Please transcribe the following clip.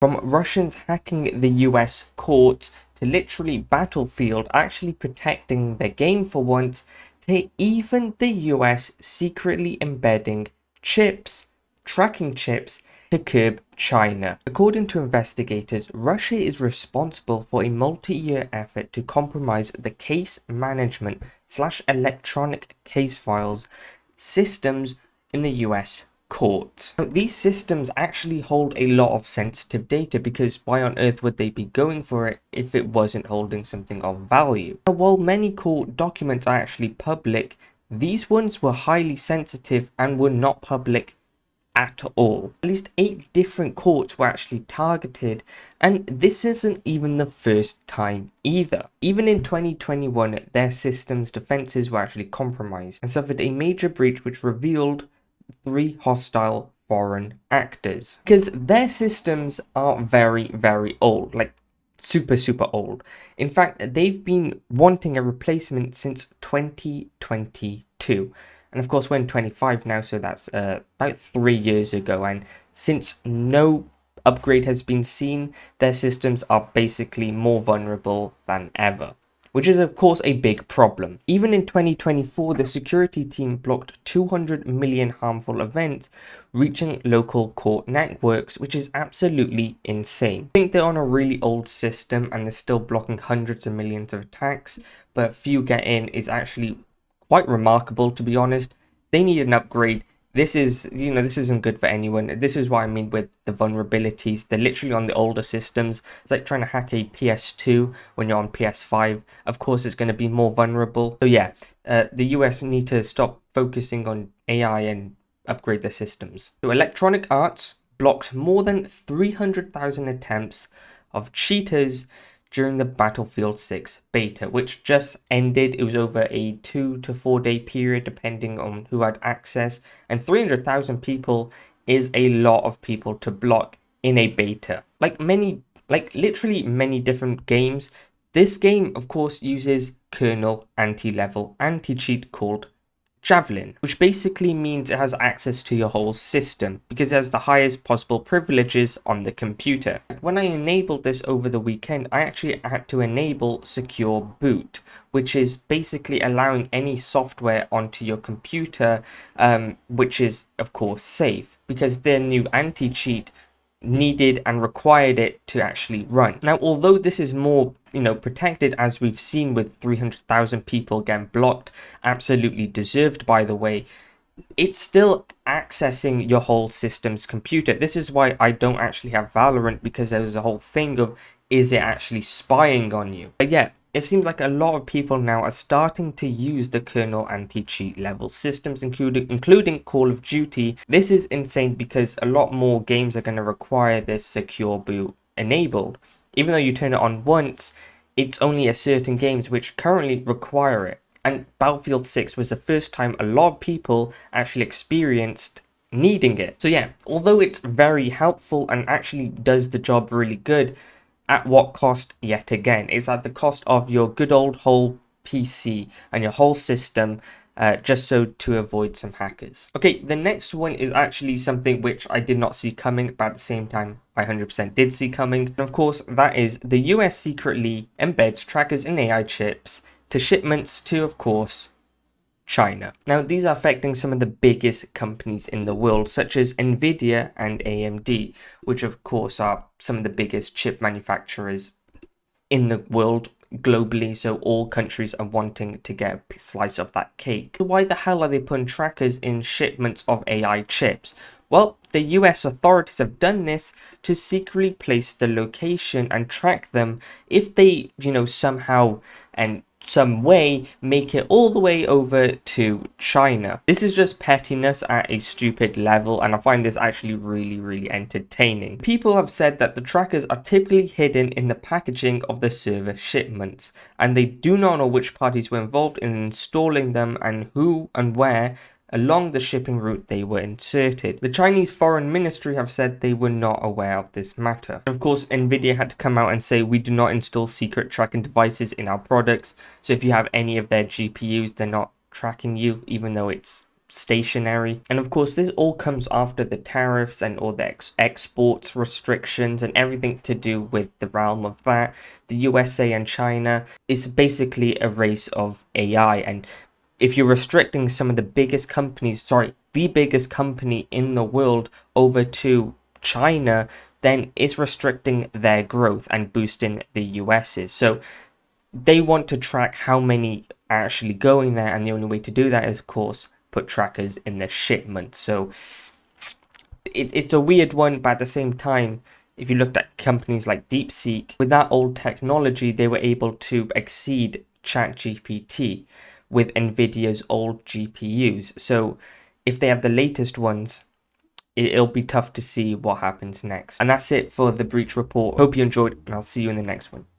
From Russians hacking the US courts to literally Battlefield actually protecting their game for once, to even the US secretly embedding chips, tracking chips, to curb China. According to investigators, Russia is responsible for a multi-year effort to compromise the case management / electronic case files systems in the US courts. Now, these systems actually hold a lot of sensitive data, because why on earth would they be going for it if it wasn't holding something of value? Now, while many court documents are actually public, these ones were highly sensitive and were not public at all. At least 8 different courts were actually targeted, and this isn't even the first time either. Even in 2021, their systems defenses were actually compromised and suffered a major breach which revealed 3 hostile foreign actors, because their systems are very old, like super old. In fact, they've been wanting a replacement since 2022, and of course we're in 25 now, so that's about 3 years ago, and since no upgrade has been seen, their systems are basically more vulnerable than ever, which is of course a big problem. Even in 2024, the security team blocked 200 million harmful events reaching local court networks, which is absolutely insane. I think they're on a really old system and they're still blocking hundreds of millions of attacks, but few get in is actually quite remarkable, to be honest. They need an upgrade. This isn't good for anyone. This is what I mean with the vulnerabilities. They're literally on the older systems. It's like trying to hack a PS2 when you're on PS5. Of course, it's going to be more vulnerable. So yeah, the US need to stop focusing on AI and upgrade their systems. So Electronic Arts blocked more than 300,000 attempts of cheaters during the Battlefield 6 beta, which just ended. It was over a 2 to 4 day period depending on who had access, and 300,000 people is a lot of people to block in a beta. Like literally many different games, this game of course uses kernel anti-level anti-cheat called Javelin, which basically means it has access to your whole system because it has the highest possible privileges on the computer. When I enabled this over the weekend, I actually had to enable secure boot, which is basically allowing any software onto your computer, which is of course safe, because their new anti-cheat needed and required it to actually run. Now, although this is more protected, as we've seen with 300,000 people getting blocked, absolutely deserved by the way, it's still accessing your whole system's computer. This is why I don't actually have Valorant, because there was a whole thing of, is it actually spying on you? But yeah, it seems like a lot of people now are starting to use the kernel anti-cheat level systems, including Call of Duty. This is insane because a lot more games are going to require this secure boot enabled. Even though you turn it on once, it's only a certain games which currently require it. And Battlefield 6 was the first time a lot of people actually experienced needing it. So yeah, although it's very helpful and actually does the job really good, at what cost? Yet again, it's at the cost of your good old whole PC and your whole system, just so to avoid some hackers. Okay, the next one is actually something which I did not see coming, but at the same time I 100% did see coming. And of course, that is the US secretly embeds trackers in AI chips to shipments to, of course, China. Now, these are affecting some of the biggest companies in the world, such as Nvidia and AMD, which of course are some of the biggest chip manufacturers in the world globally, so all countries are wanting to get a slice of that cake. So why the hell are they putting trackers in shipments of AI chips? Well, the US authorities have done this to secretly place the location and track them if they, somehow and some way make it all the way over to China. This is just pettiness at a stupid level, and I find this actually really entertaining. People have said that the trackers are typically hidden in the packaging of the server shipments, and they do not know which parties were involved in installing them and who and where along the shipping route they were inserted. The Chinese Foreign Ministry have said they were not aware of this matter. Of course, Nvidia had to come out and say, we do not install secret tracking devices in our products, so if you have any of their GPUs, they're not tracking you, even though it's stationary. And of course, this all comes after the tariffs and all the exports restrictions and everything to do with the realm of that. The USA and China is basically a race of AI. And if you're restricting some of the biggest companies, the biggest company in the world over to China, then it's restricting their growth and boosting the US's. So they want to track how many are actually going there, and the only way to do that is, of course, put trackers in the shipment. So it's a weird one, but at the same time, if you looked at companies like DeepSeek, with that old technology, they were able to exceed ChatGPT with NVIDIA's old GPUs. So if they have the latest ones, it'll be tough to see what happens next. And that's it for the breach report. Hope you enjoyed, and I'll see you in the next one.